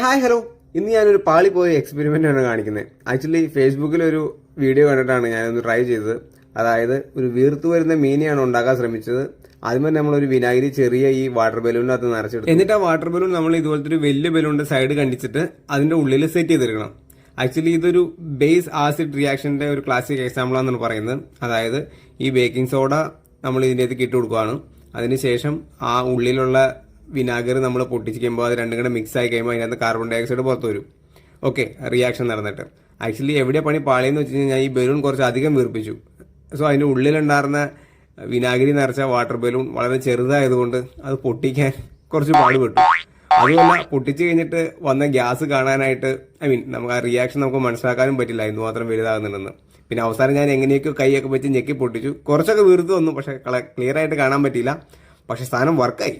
Hi hello. ഇന്ന് ഞാനൊരു പാളി പോയ എക്സ്പെരിമെന്റ് ആണ് കാണിക്കുന്നത്. ആക്ച്വലി ഫേസ്ബുക്കിൽ ഒരു വീഡിയോ കണ്ടിട്ടാണ് ഞാനൊന്ന് ട്രൈ ചെയ്തത്. അതായത് ഒരു വീർത്തു വരുന്ന മീനെയാണ് ഉണ്ടാക്കാൻ ശ്രമിച്ചത്. ആദ്യമേ നമ്മളൊരു വിനാഗിരി ചെറിയ ഈ വാട്ടർ ബലൂണിനകത്ത് നിറച്ചെടുത്തു. എന്നിട്ട് ആ വാട്ടർ ബലൂൺ നമ്മൾ ഇതുപോലത്തെ ഒരു വലിയ ബലൂണിന്റെ സൈഡ് കണ്ടിച്ചിട്ട് അതിന്റെ ഉള്ളിൽ സെറ്റ് ചെയ്തെടുക്കണം. ആക്ച്വലി ഇതൊരു ബേസ് ആസിഡ് റിയാക്ഷന്റെ ഒരു ക്ലാസിക് എക്സാമ്പിൾ ആണെന്നാണ് പറയുന്നത്. അതായത് ഈ ബേക്കിംഗ് സോഡ നമ്മൾ ഇതിലേക്ക് ഇട്ട് കൊടുക്കുകയാണ്. അതിനുശേഷം ആ ഉള്ളിലുള്ള വിനാഗിരി നമ്മൾ പൊട്ടിച്ചിരിക്കുമ്പോൾ അത് രണ്ടും കൂടെ മിക്സ് ആയി കഴിയുമ്പോൾ അതിനകത്ത് കാർബൺ ഡൈ ഓക്സൈഡ് പുറത്തു വരും. ഓക്കെ, റിയാക്ഷൻ നടന്നിട്ട് ആക്ച്വലി എവിടെ പണി പാളിയെന്ന് വെച്ച് കഴിഞ്ഞാൽ ഈ ബലൂൺ കുറച്ച് അധികം വീർപ്പിച്ചു. സോ അതിൻ്റെ ഉള്ളിലുണ്ടായിരുന്ന വിനാഗിരി നിറച്ച വാട്ടർ ബലൂൺ വളരെ ചെറുതായതുകൊണ്ട് അത് പൊട്ടിക്കാൻ കുറച്ച് പാടുപെട്ടു. അതുമല്ല, പൊട്ടിച്ചു കഴിഞ്ഞിട്ട് വന്ന ഗ്യാസ് കാണാനായിട്ട് നമുക്ക് ആ റിയാക്ഷൻ നമുക്ക് മനസ്സിലാക്കാനും പറ്റില്ല എന്തുമാത്രം വലുതാകുന്നുണ്ടെന്ന്. പിന്നെ അവസാനം ഞാൻ എങ്ങനെയൊക്കെ കൈയൊക്കെ വെച്ച് ഞെക്കി പൊട്ടിച്ചു. കുറച്ചൊക്കെ വീർത്ത് വന്നു, പക്ഷെ ക്ലിയർ ആയിട്ട് കാണാൻ പറ്റിയില്ല. പക്ഷെ സാധനം വർക്കായി.